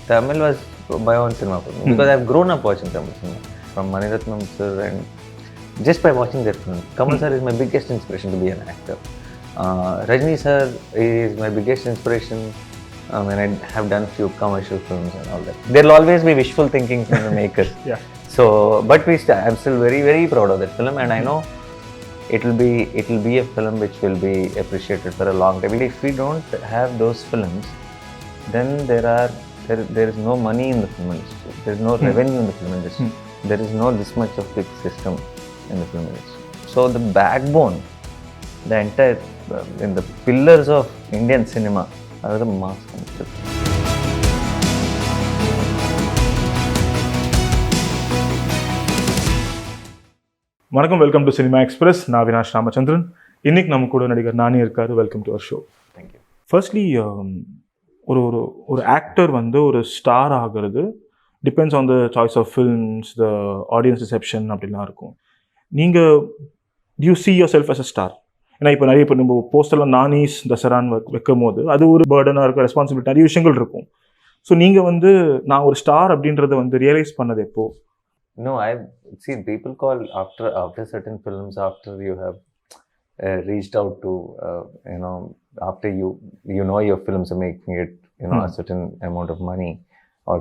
Tamil was my own cinema for me because I've grown up watching Tamil cinema from Maniratnam sir and just by watching their film. Kamal sir is my biggest inspiration to be an actor. Rajni sir is my biggest inspiration when I have done few commercial films and all that. There will always be wishful thinking from the makers. Yeah. So, but I'm still very, very proud of that film, and I know it will be a film which will be appreciated for a long time. If we don't have those films, then there is no money in the film industry. There is no revenue in the film industry. There is no this much of big system in the film industry. So the backbone, the entire in the pillars of Indian cinema are the mass concept. வணக்கம், welcome to cinema express. நான் அவினாஷ் ராமச்சந்திரன். இன்னைக்கு நம்ம கூட நடிகர் நானி இருக்காரு. Welcome to our show. Thank you. Firstly, ஒரு ஒரு actor வந்து ஒரு ஸ்டார் ஆகிறது depends on the choice of films, the audience reception அப்படிலாம் இருக்கும். நீங்கள் you see yourself as a star? ஏன்னா இப்போ நிறைய நம்ம போஸ்டெல்லாம் நானிஸ் தசரான்னு வைக்கும் போது அது ஒரு பேர்டனாக இருக்கும், ரெஸ்பான்சிபிலிட்டி நிறைய விஷயங்கள் இருக்கும். ஸோ நீங்கள் வந்து நான் ஒரு ஸ்டார் அப்படின்றத வந்து ரியலைஸ் பண்ணது எப்போ? No, I've seen people call after certain films, after you have reached out to, after you know your films are making it, a certain amount of money, or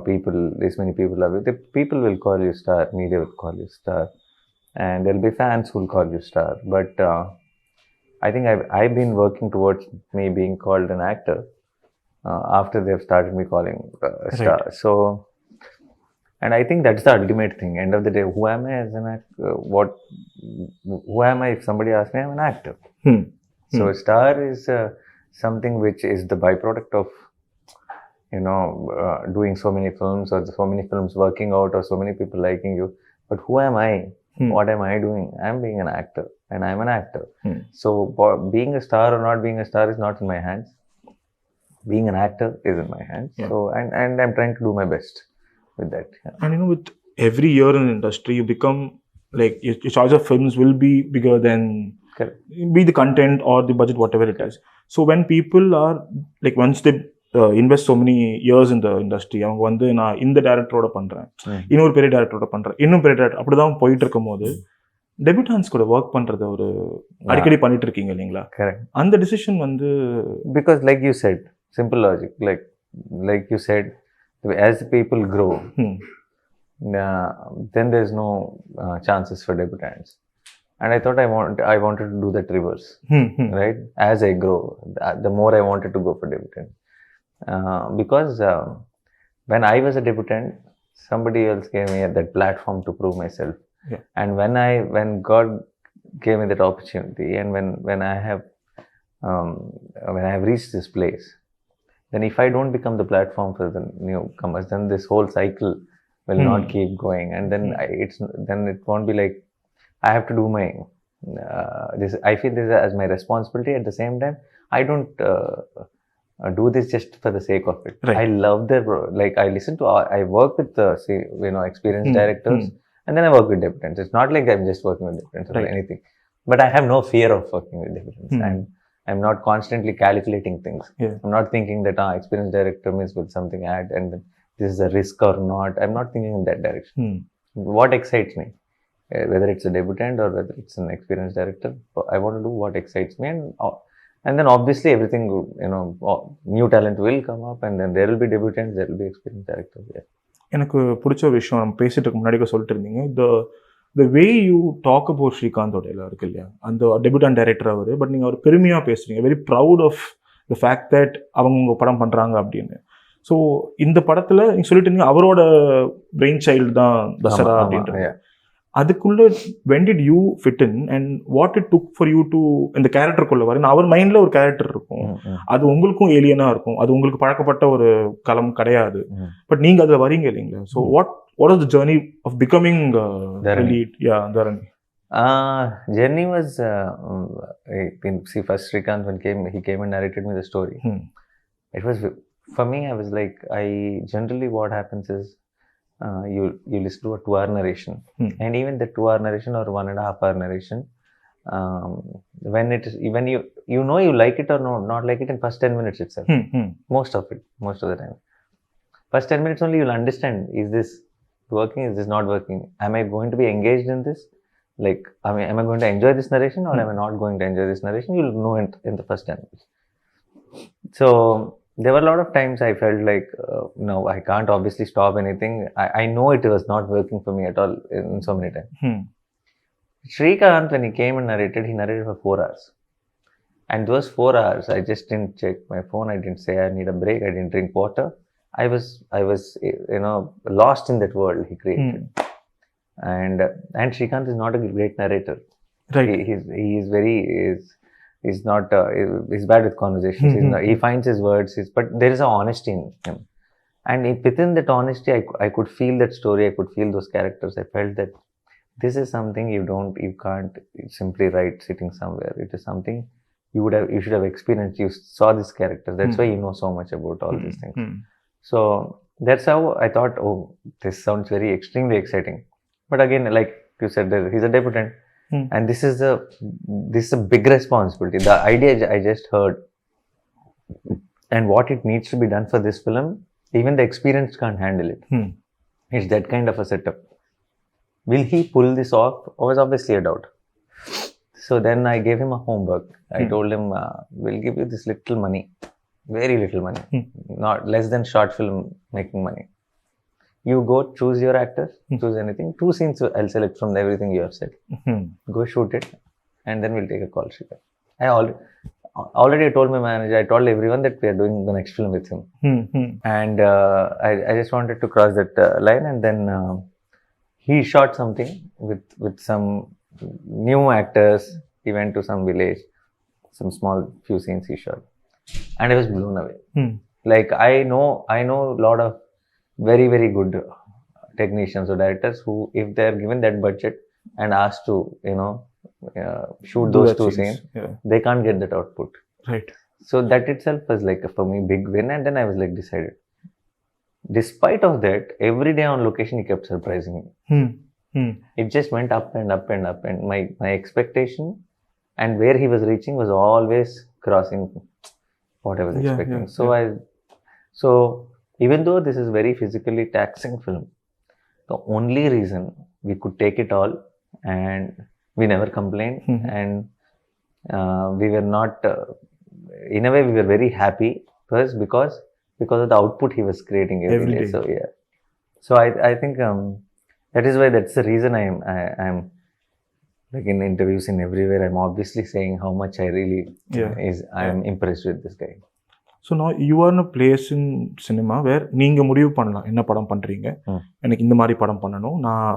this many people love it. The people will call you star, media will call you star, and there'll be fans who will call you star. But I think I've been working towards me being called an actor after they've started me calling star. Right. So. And I think that's the ultimate thing. End of the day, who am I as an actor? Who am I if somebody asks me? I'm an actor. So a star is something which is the byproduct of, doing so many films, or so many films working out, or so many people liking you. But who am I? What am I doing? I'm being an actor, and I'm an actor. So being a star or not being a star is not in my hands. Being an actor is in my hands. Yeah. So and I'm trying to do my best with that. Yeah. And with every year in the industry, you become like your choice of films will be bigger than be the content or the budget, whatever it is. So when people are like, once they invest so many years in the industry, அவங்க வந்து நான் இந்த டைரக்டரோட பண்றேன், இன்னொரு பெரிய டைரக்டரோட பண்றேன், இன்னும் பெரிய டைரக்டர், அப்படிதான் போயிட்டு இருக்கும் போது டெபியூட்டன்ஸ் கூட ஒர்க் பண்றத ஒரு அடிக்கடி பண்ணிட்டு இருக்கீங்க இல்லைங்களா? கரெக்ட். அந்த டிசிஷன் வந்து because like you said, simple logic, like you said, as people grow, then there's no chances for debutants, and I thought I wanted to do that reverse. Right, as I grow, the more I wanted to go for debutant, because when I was a debutant, somebody else gave me that platform to prove myself. Yeah. And when God gave me that opportunity, and when I have reached this place, then if I don't become the platform for the newcomers, then this whole cycle will not keep going, and then it won't be like I have to do my this. I feel this as my responsibility. At the same time, I don't do this just for the sake of it. Right. I love I listen to, I work with experienced directors, and then I work with debutants. It's not like I'm just working with debutants or anything, but I have no fear of working with debutants. And I'm not constantly calculating things. Yeah. I'm not thinking that experienced director means will something add and this is a risk or not. I'm not thinking in that direction. What excites me, whether it's a debutant or whether it's an experienced director, I want to do what excites me, and then obviously everything, new talent will come up, and then there will be debutants, there will be experienced directors. Yeah. எனக்கு பிடிச்ச விஷயம் நம்ம பேசிட்டு முன்னாடி சொல்லிட்டு இருந்தீங்க, the way you talk about Srikanth Odela இருக்கு இல்லையா, அந்த டெபியூட்டன்ட் டைரக்டர் அவர், பட் நீங்கள் அவர் பெருமையாக பேசுகிறீங்க, very proud of the fact that அவங்க உங்கள் படம் பண்ணுறாங்க அப்படின்னு. ஸோ இந்த படத்தில் நீங்கள் சொல்லிட்டு இருந்தீங்க அவரோட பிரெயின் சைல்டு தான் தசரா அப்படின்றது. அதுக்குள்ளே when did you fit in and what it took for you to இந்த கேரக்டருக்குள்ளே வர? அவர் மைண்டில் ஒரு கேரக்டர் இருக்கும், அது உங்களுக்கும் ஏலியனாக இருக்கும், அது உங்களுக்கு பழக்கப்பட்ட ஒரு களம் கிடையாது, பட் நீங்கள் அதில் வரீங்க இல்லைங்களா? So what was the journey of becoming the lead? Yeah, Darani. Journey was first Srikanth he came and narrated me the story. It was, for me, I was like, generally what happens is you listen to a 2-hour narration, and even the 2-hour narration or 1.5-hour narration, when you like it or not like it in first 10 minutes itself. Most of the time. first 10 minutes only you'll understand, is this working, is this not working, am I going to be engaged in this, like am I going to enjoy this narration or am I not going to enjoy this narration, you'll know it in the first 10 minutes. So there were a lot of times I felt like no, I can't obviously stop anything, I know it was not working for me at all in so many times. Srikanth, when he came and narrated, he narrated for 4 hours. And those 4 hours, I just didn't check my phone. I didn't say I need a break. I didn't drink water. I was, lost in that world he created. And Srikanth is not a great narrator. Right. He's bad with conversations. He finds his words. But there is a honesty in him. And within that honesty, I could feel that story. I could feel those characters. I felt that this is something you can't simply write sitting somewhere. It is something you should have experienced. You saw these characters. That's why you know so much about all these things. So that's how I thought, oh, this sounds very extremely exciting. But again, like you said, he's a debutant, and this is a big responsibility. The idea I just heard, and what it needs to be done for this film, even the experienced can't handle it. It's that kind of a setup. Will he pull this off? Was obviously a doubt. So then I gave him a homework. I told him, we'll give you this little money, very little money, not less than short film making money. You go choose your actors, choose anything. 2 scenes I'll select from everything you have said. Go shoot it, and then we'll take a call. I already told my manager, I told everyone that we are doing the next film with him. And I just wanted to cross that line, and then he shot something with some new actors. He went to some village, some small few scenes he shot, and I was blown away. Like I know a lot of very, very good technicians or directors who, if they are given that budget and asked to shoot those 2 scenes, they can't get that output. Right. So that itself was like for me big win. And then I was like decided. Despite of that, every day on location he kept surprising me. It just went up and up and up, and my expectation and where he was reaching was always crossing what I was expecting. So even though this is very physically taxing film, the only reason we could take it all, and we never complained, and we were not in a way we were very happy first because of the output he was creating every day. So yeah, so I think that is why, that's the reason I'm like in interviews and everywhere, I'm obviously saying how much I really I'm impressed with this guy. So now you are in a place in cinema where நீங்கள் முடிவு பண்ணலாம் என்ன படம் பண்ணுறீங்க, எனக்கு இந்த மாதிரி படம் பண்ணணும், நான்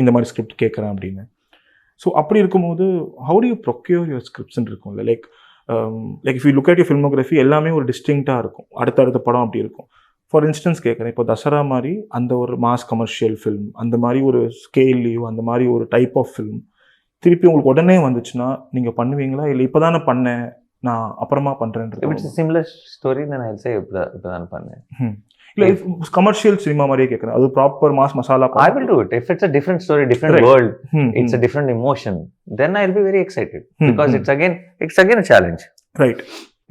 இந்த மாதிரி ஸ்கிரிப்ட் கேட்குறேன் அப்படின்னு. ஸோ அப்படி இருக்கும்போது how do you procure your ஸ்கிரிப்ட்ஸ்ன்னு இருக்கும்ல. Like if you look at your filmography எல்லாமே ஒரு டிஸ்டிங்க்டாக இருக்கும், அடுத்த படம் அப்படி இருக்கும். ஃபார் இன்ஸ்டன்ஸ் கேட்குறேன், இப்போ தசரா மாதிரி அந்த ஒரு மாஸ் கமர்ஷியல் ஃபில்ம், அந்த மாதிரி ஒரு ஸ்கேல்லையும் அந்த மாதிரி ஒரு டைப் ஆஃப் ஃபில்ம் திருப்பி உங்களுக்கு உடனே வந்துச்சுன்னா நீங்கள் பண்ணுவீங்களா, இல்லை இப்போ தானே பண்ணேன் நான் அப்புறமா பண்றேன்றது? If it's a similar story, then I'll say இப்பதான் பண்ணேன். இல்ல கமர்ஷியல் சினிமா மாதிரியே கேட்குறேன், அது proper mass masala. I will do it. If it's a different story, different world, it's a different emotion, then I'll be very excited because it's again a challenge. Right.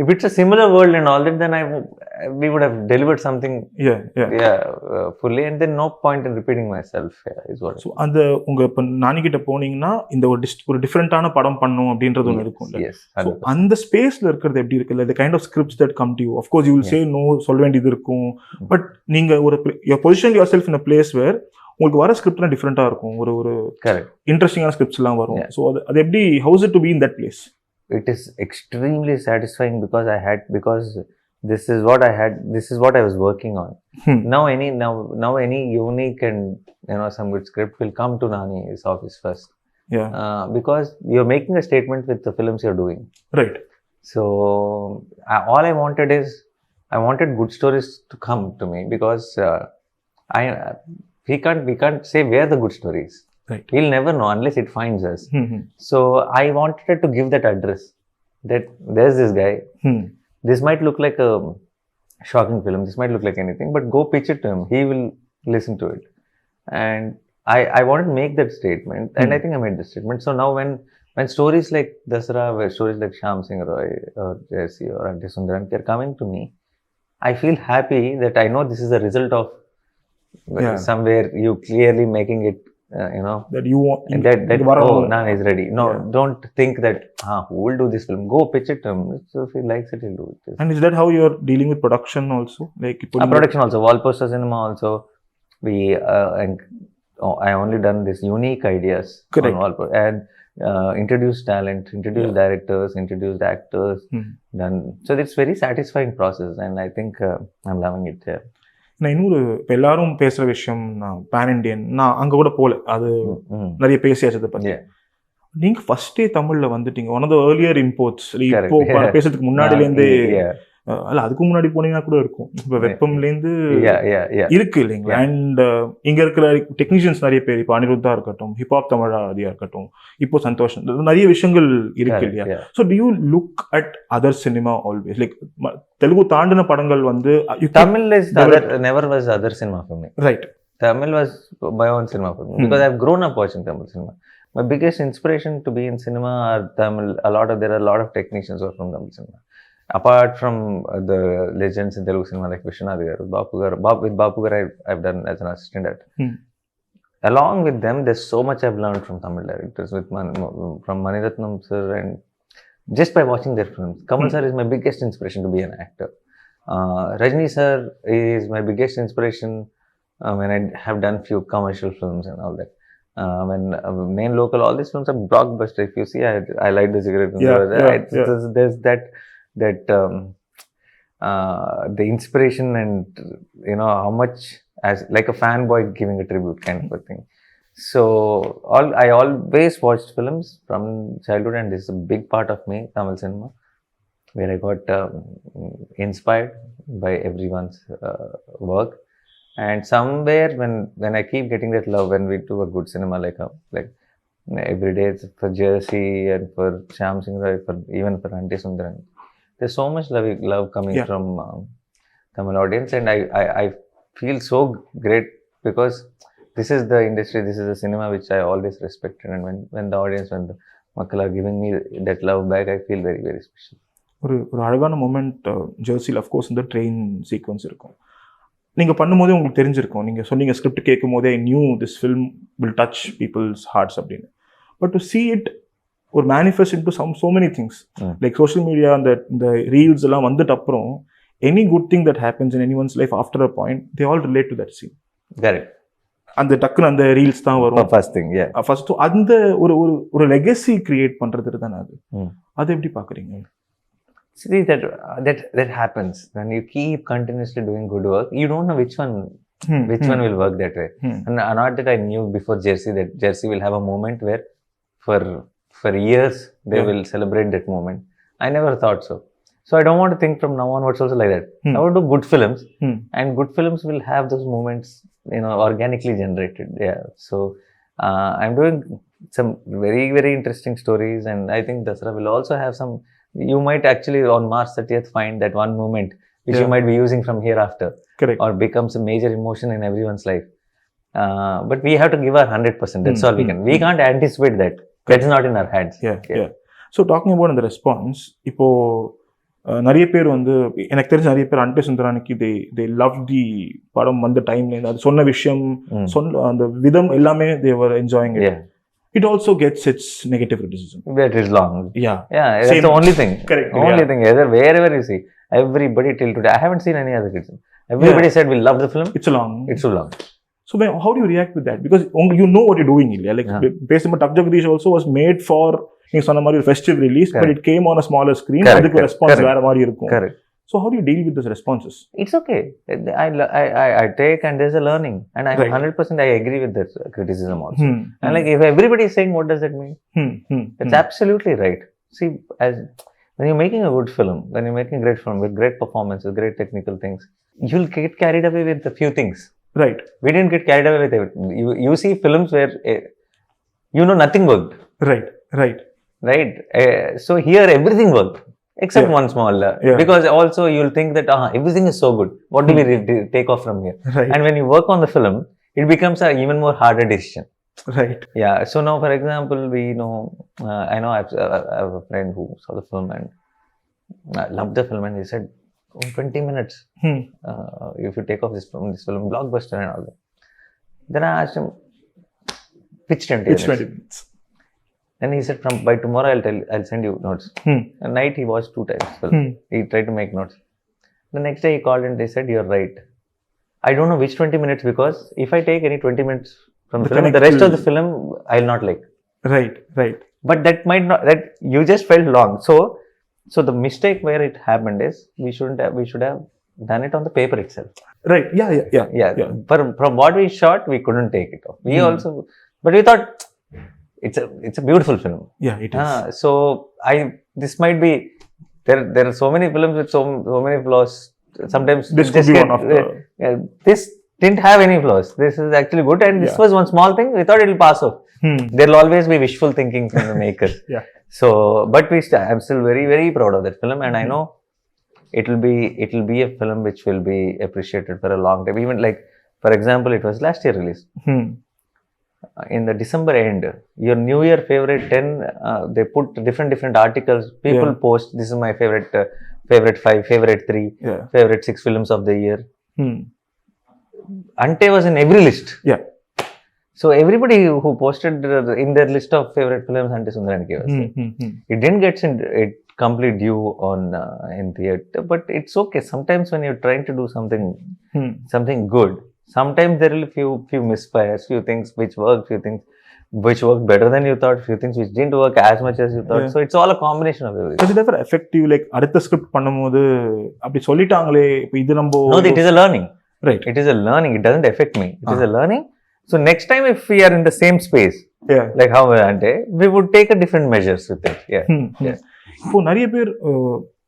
If it's a similar world and all that, then we would have delivered something fully, and then no point in repeating myself. Is what. So அந்த உங்க இப்ப நானி கிட்ட போனீங்கன்னா இந்த ஒரு டிஃபரெண்டான படம் பண்ணணும் அப்படின்றது ஒன்று இருக்கும்ல. Yes. அந்த ஸ்பேஸ்ல இருக்கிறது எப்படி இருக்குல்ல, the kind of scripts that come to you, of course you will say no, சொல்ல வேண்டியது இருக்கும், பட் நீங்க ஒரு you position yourself in a place where உங்களுக்கு வர ஸ்கிரிப்ட்லாம் டிஃபரெண்டா இருக்கும், ஒரு இன்ட்ரெஸ்டிங்கான ஸ்கிரிப்ட்ஸ் எல்லாம் வரும். ஸோ அது எப்படி, how is it to be in that place? It is extremely satisfying because this is what I was working on. Now any unique and some good script will come to Nani's office first. Because you're making a statement with the films you're doing. Right. So all I wanted good stories to come to me, because we can't say where the good story is. Right. We'll never know unless it finds us. So I wanted to give that address, that there's this guy. This might look like a shocking film, this might look like anything, but go pitch it to him, he will listen to it. And I wanted to make that statement, and I think I made the statement. So now when stories like Dasara, where stories like Shyam Singh Roy or Jesse or Auntie Sundaran, they're coming to me, I feel happy that I know this is a result of Yeah. somewhere you clearly making it, that you want that you oh, Nani is ready. No, Yeah. don't think that who will do this film. Go pitch it to him. So if he likes it, he'll do it. And is that how you're dealing with production also? Like Production also, wall poster cinema also. We I only done this unique ideas Correct. on wall and introduce talent, introduce directors, introduced actors. Done. So it's very satisfying process, and I think I'm loving it. Yeah. நான் இன்னொரு இப்போ எல்லாரும் பேசுகிற விஷயம் நான் pan Indian நான் அங்கே கூட போகல அது நிறைய பேசியாச்சு அதை பற்றி. நீங்கள் ஃபர்ஸ்டே தமிழில் வந்துட்டீங்க. One of the earlier imports இப்போ பேசுறதுக்கு முன்னாடிலேருந்து அல்ல அதுக்கு முன்னாடி போனீங்கன்னா கூட இருக்கும். இப்போ வெப்பம்லேருந்து இருக்கு இல்லைங்களா? அண்ட் இங்கே இருக்கிற டெக்னீஷியன்ஸ் நிறைய பேர், இப்போ அனிருத்தா இருக்கட்டும், ஹிப்ஹாப் தமிழாதியா இருக்கட்டும், இப்போ சந்தோஷ், நிறைய விஷயங்கள் இருக்கு இல்லையா? So to you look at other cinema always? Like Telugu தாண்டின படங்கள் வந்து Tamil is never was other cinema for me. Right. Tamil was my own cinema for me because I've grown up watching Tamil cinema. My biggest inspiration to be in cinema are Tamil. There are a lot of technicians who are from Tamil cinema. Apart from the legends in Telugu cinema like Vishwanath garu, with Bapu garu I've done as an assistant actor. Along with them, there's so much I've learned from Tamil directors, from Maniratnam sir, and just by watching their films. Kamal sir is my biggest inspiration to be an actor. Rajni sir is my biggest inspiration when I have done few commercial films and all that. When main local, all these films are blockbuster. If you see, I like the cigarette film. There's that the inspiration and how much as like a fanboy giving a tribute kind of a thing. So I always watched films from childhood, and this is a big part of me, Tamil cinema, where I got inspired by everyone's work. And somewhere when I keep getting that love, when we do a good cinema like every day for Jersey and for Shyam Singh Rai, even for Ante Sundaran, there's so much love coming from Tamil audience, and I feel so great because this is the industry, this is the cinema which I always respected, and when the audience, when the Makkala are giving me that love back, I feel very, very special. ஒரு அழகான moment ஜெர்சியில் of course இந்த train sequence இருக்கும். நீங்கள் பண்ணும்போதே உங்களுக்கு தெரிஞ்சிருக்கும். நீங்கள் சொன்னீங்க ஸ்கிரிப்ட் கேட்கும் போதே I knew this film will touch people's hearts அப்படின்னு. But to see it or manifest into so many things, like social media and the reels எல்லாம் வந்துட்டு அப்புறம் any good thing that happens in anyone's life after a point, they all relate to that scene. Correct. அந்த டக்குன்னு அந்த reels தான் வரும். First thing first அந்த ஒரு லெகசி கிரியேட் பண்றதுக்கு தானே அது. அதை எப்படி பார்க்குறீங்க? See, that happens when you keep continuously doing good work. You don't know which one will work that way. And not that I knew before Jersey that Jersey will have a moment where for years they will celebrate that moment. I never thought so. So I don't want to think from now onwards also like that. I want to do good films, and good films will have those moments, organically generated. Yeah. So I'm doing some very, very interesting stories, and I think Dasara will also have some. You might actually on March 30th find that one moment which you might be using from hereafter. Correct. Or becomes a major emotion in everyone's life. But we have to give our 100%. That's all we can. We can't anticipate that. That's not in our hands. Yeah. So talking about the response, இப்போ நிறைய பேர் வந்து எனக்கு தெரிஞ்ச நிறைய பேர் அண்டே சுந்தரானிக்கு they love the படம் வந்த டைம்ல அது சொன்ன விஷயம் அந்த விதம் எல்லாமே they were enjoying it. It also gets its negative criticism. That is long. Yeah. That's the only thing. Correct. Only thing. Wherever you see, everybody till today, I haven't seen any other criticism. Everybody said we love the film. It's so long. So how do you react with that? Because you know what you're doing. Like basically, Tuck Jagdish also was made for festive release, but it came on a smaller screen. Correct. Response Correct. So how do you deal with those responses? It's okay. I take, and there's a learning, and I 100% I agree with that criticism also. And like if everybody is saying, what does that mean? That's absolutely right. See, when you're making a good film, when you're making a great film with great performance, with great technical things, you'll get carried away with a few things. Right. We didn't get carried away with everything. You see films where nothing worked. Right. So here everything worked. Except one small, because also you'll think that everything is so good. What do we take off from here? Right. And when you work on the film, it becomes an even more harder decision. Right. Yeah. So now, for example, I have a friend who saw the film and loved the film, and he said, 20 minutes. If you take off this film, blockbuster and all that. Then I asked him, which 20 Which minutes? 20 minutes? And he said, by tomorrow I'll send you notes. At night he watched 2 times film. He tried to make notes. The next day he called and they said, you're right. I don't know which 20 minutes, because if I take any 20 minutes from the film, the rest of the film I'll not like. Right. But that might not, that you just felt long. So the mistake where it happened is we should have done it on the paper itself. Right. Yeah. From what we shot, we couldn't take it off. We also, but we thought it's a beautiful film. Yeah, it is. So this might be, there are so many films with so many flaws. Sometimes This could be one of the... this didn't have any flaws. This is actually good, and this was one small thing. We thought it will pass off. There will always be wishful thinking from the makers. Yeah. So, but I'm still very, very proud of that film, and I know it will be a film which will be appreciated for a long time. Even like, for example, it was last year released. In the December end, your New Year favorite 10, they put different articles. People post, this is my favorite 5, favorite 3, favorite 6 films of the year. Ante was in every list. Yeah. So everybody who posted in their list of favorite films, Ante Sundaraniki was there. It didn't get it complete due on in theatre, but it's okay. Sometimes when you're trying to do something good, sometimes there will be few misfires, few things which work, few things which work better than you thought, few things which didn't work as much as you thought. So it's all a combination of everything. Does it ever affect you, like அடுத்த script பண்ணும்போது அப்படி சொல்லிட்டாங்களே, இப்போ இது நம்ம... No, it is a learning. Right. It is a learning. It doesn't affect me. It is a learning. So next time if we are in the same space, like how Ante, we would take a different measures with it. இப்போ நிறைய பேர்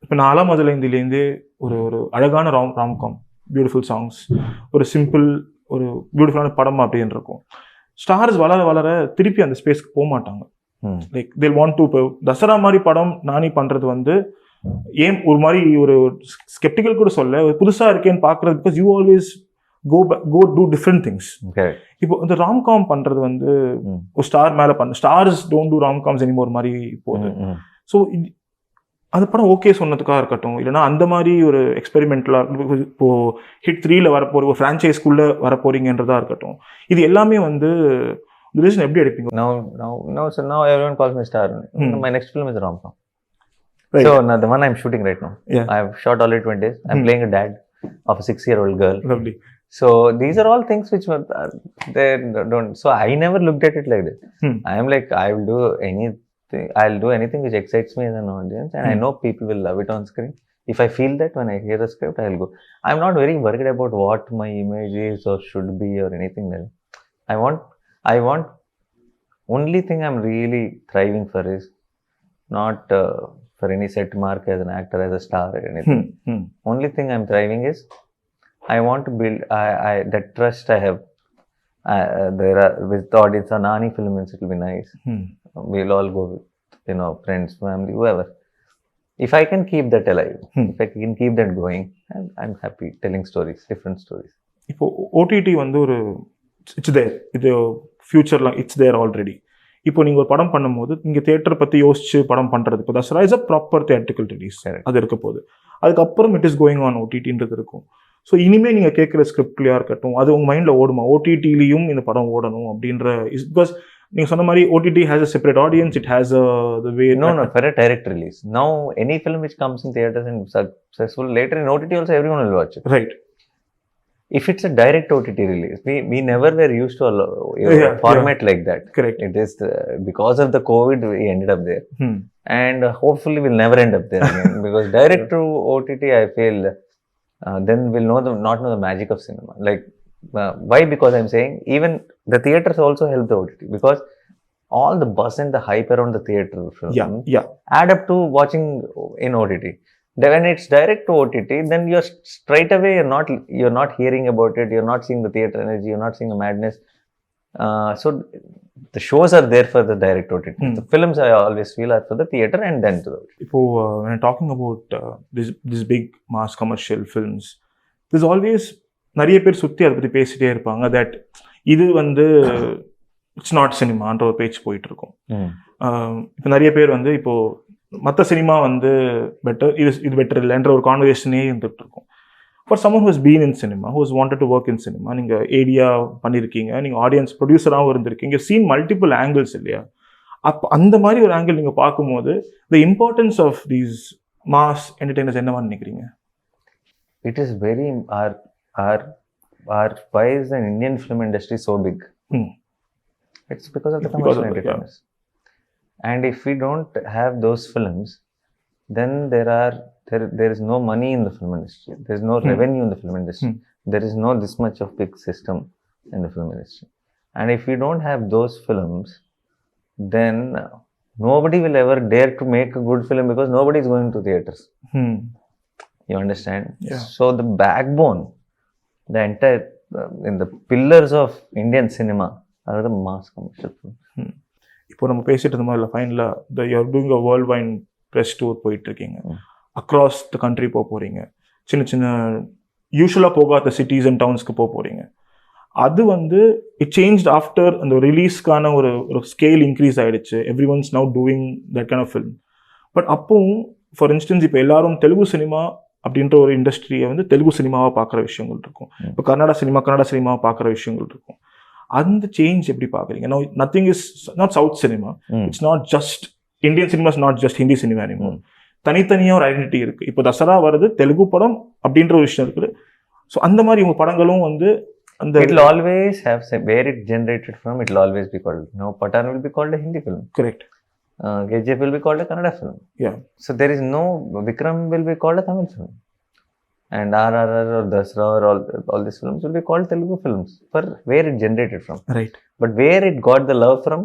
இப்போ 4ஆம் அதிலேருந்தே ஒரு அழகான romcom, beautiful songs, ஒரு simple ஒரு பியூட்டிஃபுல்லான படம் அப்படின்னு இருக்கும். ஸ்டார்ஸ் வளர திருப்பி அந்த ஸ்பேஸ்க்கு போக மாட்டாங்க. லைக் தேல் வாண்ட் டு. இப்போ தசரா மாதிரி படம் நானி பண்றது வந்து ஏன் ஒரு மாதிரி ஒரு ஸ்கெப்டிக்கல் கூட சொல்ல, புதுசா இருக்கேன்னு பாக்குறது, because you always go do different things. இப்போ இந்த ராம்காம் பண்றது வந்து ஒரு ஸ்டார் மேல ஸ்டார்ஸ் டோன்ட் டூ ராம்காம்ஸ் எனிமோர் மாதிரி போகுது. ஸோ அந்த படம் ஓகே சொன்னதுக்காக இருக்கட்டும், இல்லைன்னா அந்த மாதிரி ஒரு எக்ஸ்பெரிமெண்ட்லாம் இப்போ ஹிட் 3ல வரப்போற ஒரு ஃப்ரான்ச்சைஸ்குள்ள வரப்போறீங்கன்றதா இருக்கட்டும், இது எல்லாமே வந்து டிசிஷன் எப்படி எடுப்பீங்க? Now everyone calls me star. My next film is a rom-com. So the one I'm shooting right now, I've shot already 20 days. I'm playing a dad of a 6-year-old girl. Lovely. So these are all things which they don't. So I never looked at it like that. I am like, I'll do anything which excites me as an audience, and I know people will love it on screen. If I feel that when I hear the script, I'll go. I'm not very worried about what my image is or should be or anything like that. I want only thing I'm really thriving for is not for any set mark as an actor, as a star or anything. Only thing I'm thriving is I want to build that trust I have. There are with the audience on Nani film, it will be nice. We'll all go with, friends, family, whoever. If I can keep that alive, if I can keep that going, I'm happy telling stories, different stories. இப்போ OTT வந்து ஒரு it's தேர், இது ஃபியூச்சர்லாம் it's they're already. இப்போ நீங்கள் ஒரு படம் பண்ணும்போது நீங்கள் தியேட்டர் பற்றி யோசிச்சு படம் பண்ணுறது, இப்போ Dasara is a proper theatrical release, அது இருக்க போகுது. அதுக்கப்புறம் இட் இஸ் கோயிங் ஆன் ஓடிடின்றது இருக்கும். ஸோ இனிமேல் நீங்கள் கேட்குற ஸ்கிரிப்ட்லையாக இருக்கட்டும், அது உங்கள் மைண்டில் ஓடுமா, ஓடிடிலையும் இந்த படம் ஓடணும் அப்படின்ற? பிகாஸ் நீங்கள் சொன்ன மாதிரி OTT has a separate audience, it has the way. No, for a direct release. Now any film which comes in theaters and successful, later in OTT also everyone will watch it. Right. If it's a direct OTT release, we never were used to a format like that. Correct. It is because of the COVID we ended up there, and hopefully we'll never end up there again. Because direct to OTT, I feel then we'll not know the magic of cinema. Like why? Because I'm saying even the theaters also help the OTT, because all the buzz and the hype around the theater film add up to watching in OTT. When it's direct to OTT, then you're straight away you're not hearing about it, you're not seeing the theater energy, you're not seeing the madness. So the shows are there for the direct OTT. The films I always feel are for the theater and then to the OTT. When I'm talking about this big mass commercial films, there's always நிறைய பேர் சுற்றி அதை பற்றி பேசிட்டே இருப்பாங்க, that இது வந்து it's not சினிமான்ற ஒரு பேச்சு போயிட்டு இருக்கும். இப்போ நிறைய பேர் வந்து இப்போ மற்ற சினிமா வந்து பெட்டர், இது பெட்டர் இல்லைன்ற ஒரு கான்வர்சேஷனே இருந்துகிட்டு இருக்கும். For someone who has been in cinema, who has wanted to work in cinema, நீங்கள் ஏடியா பண்ணியிருக்கீங்க, நீங்கள் ஆடியன்ஸ் ப்ரொடியூசராகவும் இருந்திருக்கீங்க, சீன் மல்டிபிள் ஆங்கிள்ஸ் இல்லையா? அப்போ அந்த மாதிரி ஒரு ஆங்கிள் நீங்கள் பார்க்கும்போது the importance of these mass entertainers என்னவான்னு நினைக்கிறீங்க? It is very our why is the Indian film industry so big? It's because of the commercial entertainers. And if we don't have those films, then there is no money in the film industry. There is no revenue in the film industry. There is no this much of big system in the film industry. And if we don't have those films, then nobody will ever dare to make a good film because nobody is going to theaters. You understand? Yeah. So the backbone, the entire, in the pillars of Indian cinema are the mass commercial films. இப்போ நம்ம பேசிட்டு இருந்தோம் இல்லை, ஃபைனலாக you're doing a world wide press tour போயிட்டுருக்கீங்க, across the country போக போகிறீங்க, சின்ன சின்ன யூஸ்வலாக போகாத சிட்டிஸ் அண்ட் டவுன்ஸ்க்கு போக போகிறீங்க. அது வந்து இட் சேஞ்ச் ஆஃப்டர் அந்த ரிலீஸ்க்கான ஒரு ஸ்கேல் இன்க்ரீஸ் ஆகிடுச்சு. Everyone's now doing that kind of film. But அப்போவும் ஃபார் இன்ஸ்டன்ஸ் இப்போ எல்லாரும் தெலுங்கு சினிமா அப்படின்ற ஒரு இண்டஸ்ட்ரியை வந்து தெலுங்கு சினிமாவாக பார்க்குற விஷயங்கள் இருக்கும், இப்போ கன்னடா சினிமாவை பார்க்குற விஷயங்கள் இருக்கும். அந்த சேஞ்ச் எப்படி பார்க்குறீங்க? No nothing is not south cinema, it's not just Indian cinema, is not just Hindi cinema anymore. தனித்தனியாக ஒரு ஐடென்டிட்டி இருக்குது. இப்போ தசரா வருது, தெலுங்கு படம் அப்படின்ற ஒரு விஷயம் இருக்குது. ஸோ அந்த மாதிரி உங்கள் படங்களும் வந்து அந்த it will always have where it generated from. It will always be called, no, Patan will be called a Hindi film. Correct. KGF will be called a Kannada film. Yeah. So there is no, Vikram will be called a Tamil film. And RRR or Dasara or all these films will be called Telugu films for where it generated from. Right. But where it got the love from,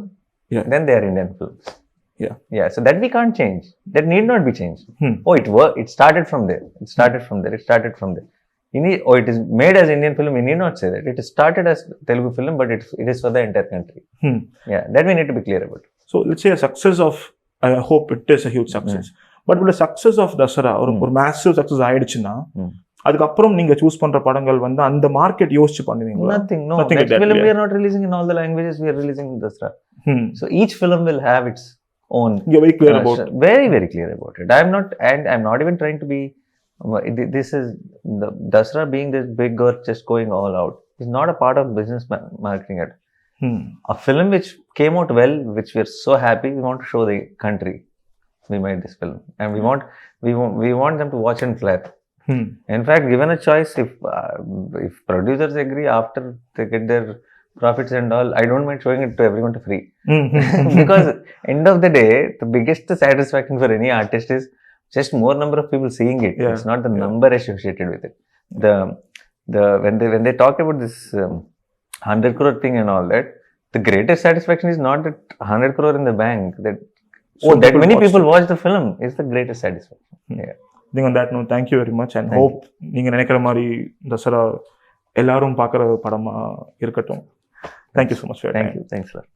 then they are Indian films. Yeah. So that we can't change. That need not be changed. Oh, it started from there. It started from there. It is made as Indian film. We need not say that. It started as Telugu film, but it is for the entire country. Yeah, that we need to be clear about. So let's say a success of, I hope it is a huge success. But with the success of Dasara ஒரு massive success ஆயிடுச்சுன்னா அதுக்கப்புறம் நீங்க choose பண்ற படங்கள் வந்து அந்த market யோசிச்சு பண்ணுவீங்களா? Nothing. Next film we are not releasing in all the languages. We are releasing in Dasara. So each film will have its own. You're very clear about it. Very, very clear about it. I'm not even trying to be. This is the Dasara being this big or just going all out. It's not a part of business marketing at. A film which came out well, which we are so happy, we want to show the country we made this film, and we want them to watch and clap. In fact, given a choice, if producers agree after they get their profits and all, I don't mind showing it to everyone to free. Because end of the day, the biggest satisfaction for any artist is just more number of people seeing it. It's not the number associated with it. When they talk about this 100 crore thing and all that, the greatest satisfaction is not that 100 crore in the bank, that that many people watch the film is the greatest satisfaction. Yeah. I think on that note, thank you very much, and hope நீங்க நினைக்கிற மாதிரி தசரா எல்லாரும் பார்க்குற படமா இருக்கட்டும். Thank you so much for your time. Thanks a lot.